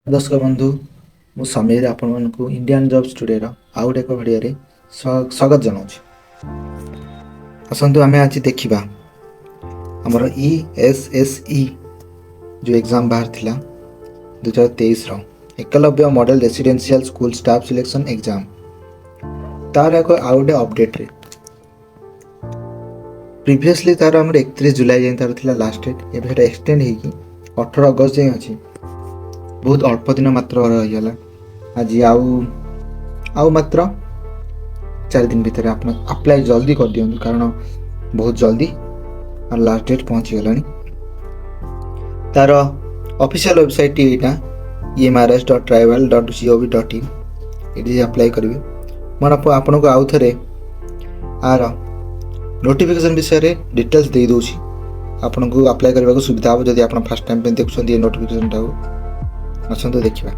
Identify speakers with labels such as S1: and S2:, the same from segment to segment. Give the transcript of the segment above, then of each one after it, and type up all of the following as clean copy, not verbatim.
S1: दर्शक बंधु मु समीर आपण को इंडियन जॉब स्टूडियो आउ गोटे एक भिडियो स्वागत जनाऊँ। आसतु आम आज देखा आमर ESSE जो एग्जाम बाहर थिला 2023 Eklavya model residential school staff selection exam तार एक आउ गोटे अपडेट रे प्रीवियसली तार आम 31 जुलाई जाए तार थिला लास्ट डेट एवं एक्सटेंड होगी 18 अगस्त जाए अच्छी बहुत अल्प दिन मात्र रहीगला। आज आउ मात्र 4 दिन भितर आप अप्लाई जल्दी कर दियंतु कारण बहुत जल्दी और लास्ट डेट पहुँची गलानी। तार ऑफिशियल वेबसाइट यहाँ emrs.tribal.gov.in ये अप्लाई करेंगे। मैं आपन को आउ थे आर नोटिफिकेशन विषय डिटेल्स दे दूसरी आपन को अप्लाई करने को सुविधा हो। जदि आप फर्स्ट टाइम देखुं ये नोटिफिकेशन टाक आसतु देखा।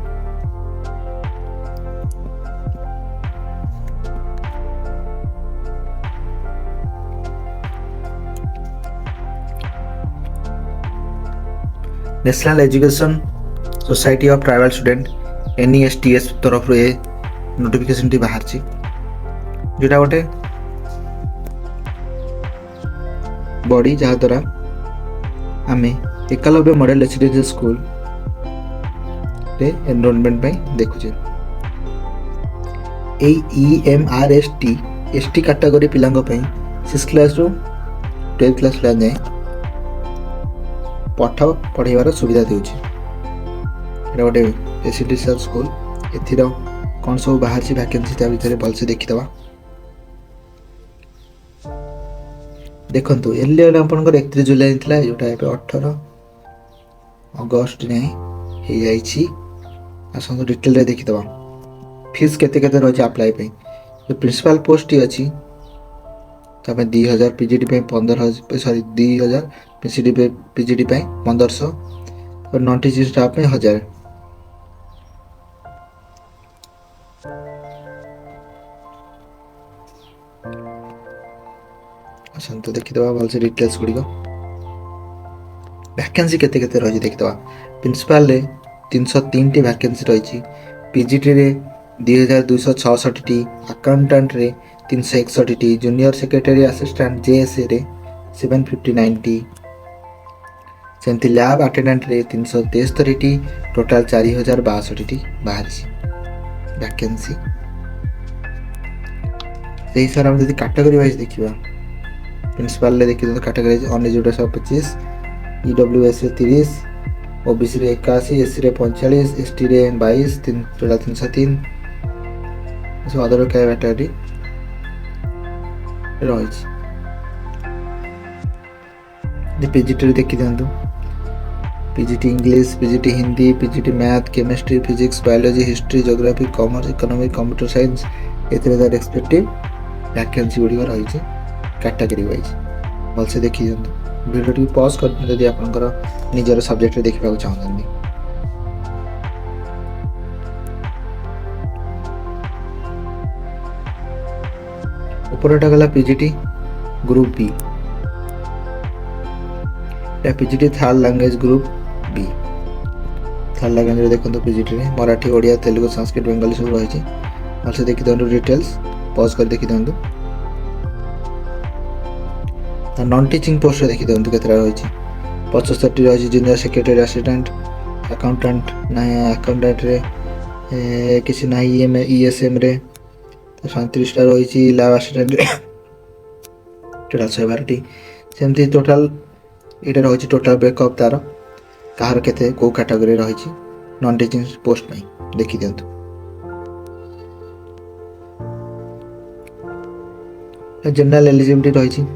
S1: National education society of tribal student NESTS तरफ ये नोटिफिकेशन टी बाहर जोटा गोटे बॉडी जहाँ द्वारा आम Eklavya model residential school enrolment देखुचे। EMRST ST कैटेगरी पिला 6 क्लास रू 12 क्लास जाए पाठ पढ़ाइबार सुविधा देउछि। गोटे रेसिडेंशियल स्कूल एथिर कौन सब बाहर वैकेंसी ता भीतर भलसे देखीदवा। देखंतु एलियर आपनकर 31 जुलाई थिला जोटा एबे 18 अगस्त जाए हो जाइछि। आसतु डिटेल रे देखीदवा फीस केते केते रही अप्लाई पे। जो प्रिंसिपल पोस्ट ही अच्छी तमें 2000 PGD पे 15,000 सॉरी 2000 PGD पे 1500 और नॉन टीचिंग स्टाफ में 1000। आसतु देखीदवा भलसे डिटेल्स गुड़िक वैकेंसी केते केते रही देखीदवा। प्रिंसिपल रे 303 टी वैकेंसी रही। PGT रे 2266 टी, अकाउंटेंट रे 361 T, junior secretary assistant JSA रे 759 टी, सेमती लैब अटेंडेंट रे 373 टी, टोटल 4062 टी बाहर वैकेंसी। सही सर हम यदि कैटेगरी वाइज देखिबा प्रिंसिपल रे देखि कैटेगरी अनएजुकेटेड 125, EWS रे 30, OBC रे 81, SC रे 45, ST रे 22, टोटल 303 सो अदर कैटेगरी रही। PGT रे देखि दियंतु PGT इंग्लिश, PGT Hindi, PGT math, chemistry, physics, biology, history, geography, commerce, economic, computer science एथरे रेस्पेक्टिव वैकेंसी गुड़ी रही कैटेगरी वाइज भलसे देखी दियंतु। वीडियो टी पॉज कर जदि आपनकर निजर सब्जेक्ट देखा चाहते। ऊपरटा गला PGT group B, PGT third language group B. Third language देखो PGT रे मराठी, ओडिया, तेलुगु, संस्कृत, बंगाली सब रही। भलसे देखी दियंतु डिटेल्स पॉज कर देखी दियंतु। नॉन टीचिंग पोस्ट देखी दियंतु केतरा रही 75 रही। जूनियर सेक्रेटरी असिस्टेंट, अकाउंटेंट ना अकाउंटेंट रे किसी ना ESM रे 37 रही। Lab assistant total 112 T. सेमती टोटल ये रही टोटल ब्रेकअप तार कहार केते को कैटेगरी रही नॉन टीचिंग पोस्ट में देखी दियंतु। जनरल एलिजिबिलिटी रही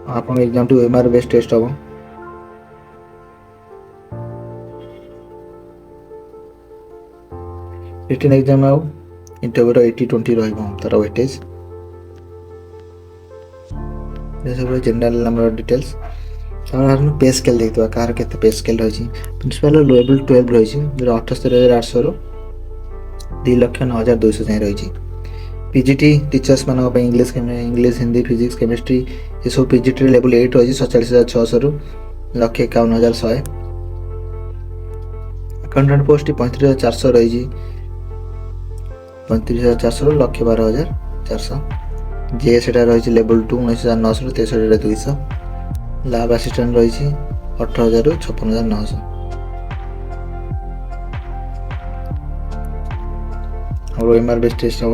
S1: आप exam to MR based test हम रिटन एग्जाम आउ इंटरव्यू 80-20 तार वेटेज जनरल नंबर डिटेल्स पे स्केल देखा कहार के पे स्केल रही। प्रिंसिपल लेवल 12 रही 78,800 रू 2,09,200 जाए रही। PGT टीचर्स मान इंग्लिश हिंदी फिजिक्स केमिस्ट्री ये सब PGT लेवल 8 रही 47,600 रू 1,51,100। ଆକାଉଣ୍ଟାଣ୍ଟ ପୋଷ୍ଟ 35,400 ରହିଛି। 35,400 1,12,400। ଯେ ସେଟା ରହିଛି ଲେବଲ୍ 2 19,900 63,200। ଲ୍ୟାବ୍ ଆସିଷ୍ଟାଣ୍ଟ ରହିଛି 18,000 56,900। और एमआर बेस टेस्ट हम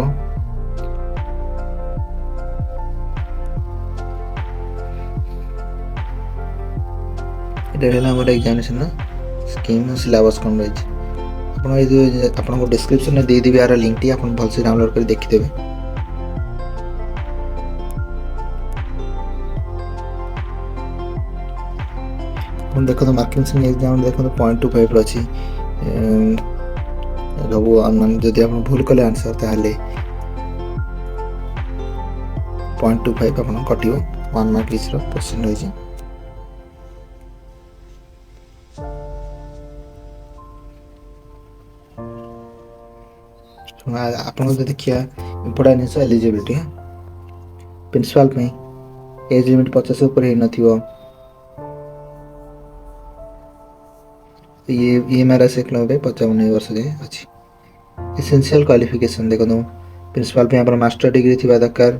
S1: ये एग्जामिनेशन स्कीम सिलेबस कौन रही आपको डिस्क्रिप्शन में देदेवी यार लिंक टी आप भलसे डाउनलोड कर देखिदेवे। देखो मार्किंग एग्जाम देखो 0.25 अच्छी सब जदि आप भूल कले आंसर ताहले 0.25 आप कट 1 मार्क क्वेश्चन रही। आप देखिए इंपोर्टेंट जिन एलिजिबिलिटी प्रिंसिपल एज लिमिट 50 ऊपर ही नथिबो। ये ईएमआर से 55 वर्ष जाए अच्छी। एसेंशियल क्वालिफिकेशन देखो प्रिंसिपल पे आप मास्टर डिग्री थी दरकार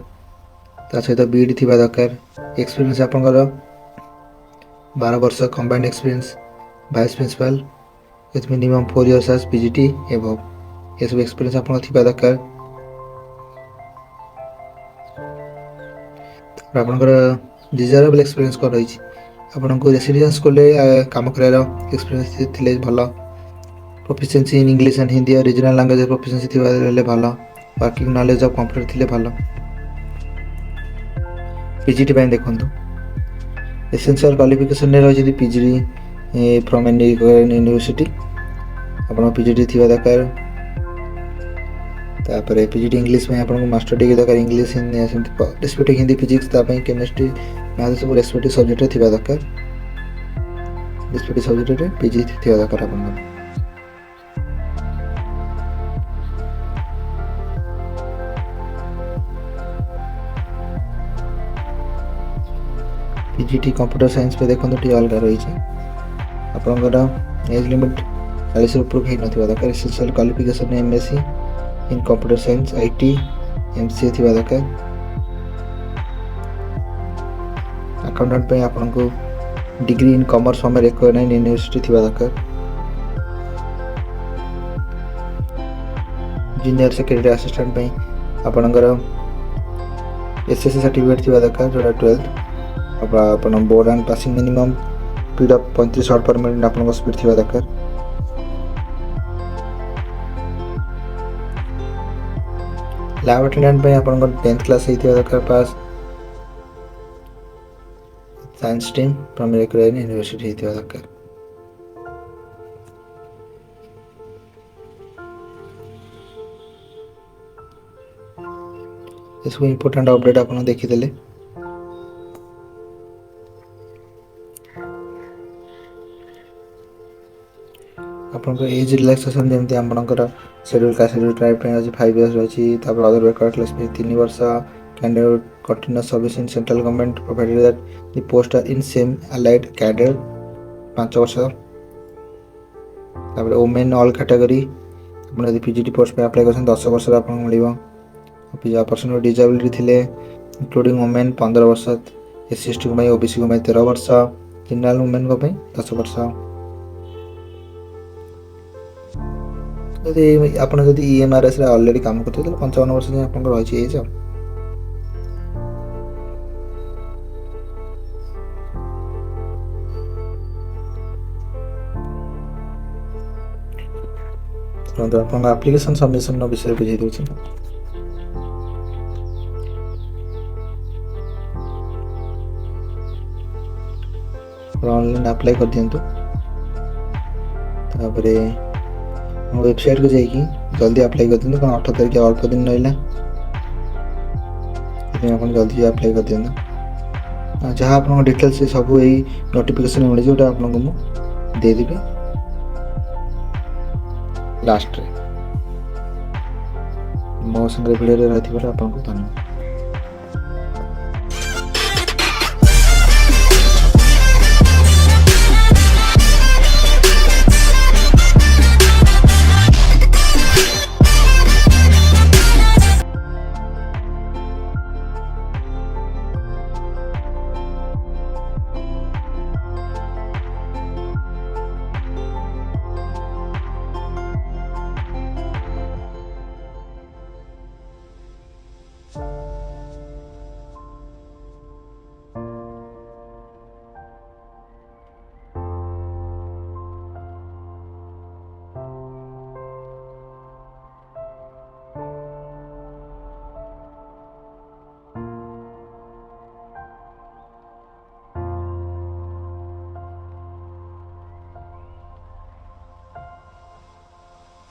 S1: सहित बीईडी थी दरकार। एक्सपीरियंस आप 12 वर्ष combined experience vice principal with minimum 4 years as PGT above ये सब एक्सपीरियंस आप दरकार। आपंकर डिजायरेबल एक्सपीरियंस कौन रही आपको रेसिडेंस स्कूल काम करार एक्सपीरियंस थे भल। Proficiency in English and Hindi और रीजनल लैंग्वेज प्रोफिशिएंसी थी भल। वर्किंग नॉलेज ऑफ कंप्यूटर थे भल। पीजीटी देखो एसेंशियल क्वालिफिकेशन रही पीजी फ्रॉम एनी यूनिवर्सिटी आप पीजीटी थी दरकार। तापर पीजीटी इंग्लिश में आपको मास्टर डिग्री दरकार English respective Hindi physics chemistry math सब रेस्पेक्टिव सब्जेक्ट थी दरकार। रेस्पेक्टिव सब्जेक्ट पीजी थी दरकार। आप पीजीटी कंप्यूटर साइंस पे देखो टी अलग रही आपंकर एज लिमिट 40 ऊपर ही दरकार। Essential qualification MSc in computer science IT MCA थी दरकार। अकाउंटेंट पे आपको degree in commerce from recognised university थी दरकार। जूनियर सेक्रेटरी असिस्टेंट पे आपंकर एसएससी सर्टिफिकेट थी दरकार जो 12th आप board and passing minimum speed of 35 shot पर मिनट आप स्पीड थी दरकार। लैब अटेंडेंट पे आप 10th क्लास ही दरकार pass. Science stream from recognised university ही दरकार। इसको इंपोर्टेंट अपडेट आप देखीदे। आपंकर एज रिलैक्सेशन जमी आपंकर schedule caste schedule tribe 5 years रही। अदर बैकवर्ड क्लास 3 वर्ष। Candidate continuous service in central government provided that the post are in same allied cadre 5 वर्ष। तापर वुमेन ऑल कैटेगरी आप पीजीटी पोस्ट पे अप्लाई कर 10 वर्ष आपको मिल। पर्सन डिजेबिलिटी थे इंक्लूडिंग वुमेन 15 वर्ष। एससी एसटी को ओबीसी को 13 वर्ष। जनरल वुमेन को 10 वर्ष। आप ईएमआरएस ऑलरेडी काम करते 55 वर्ष जाए आप रही एज। आप एप्लिकेशन सबमिशन विषय बुझे दूसरी ऑनलाइन अप्लाई कर दिंतु। वेबसाइट को जाइए जल्दी अप्लाई कर दिखाँ 18 तारीख अल्प दिन रहा आप जल्दी अप्लाई कर दिखाँ। जहाँ आप डिटेल्स सब यही नोटिफिकेशन मिले जो आपको देदेवी लास्ट मो संगे भिडियो रही आपको धन्यवाद।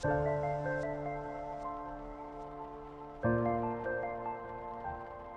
S1: है।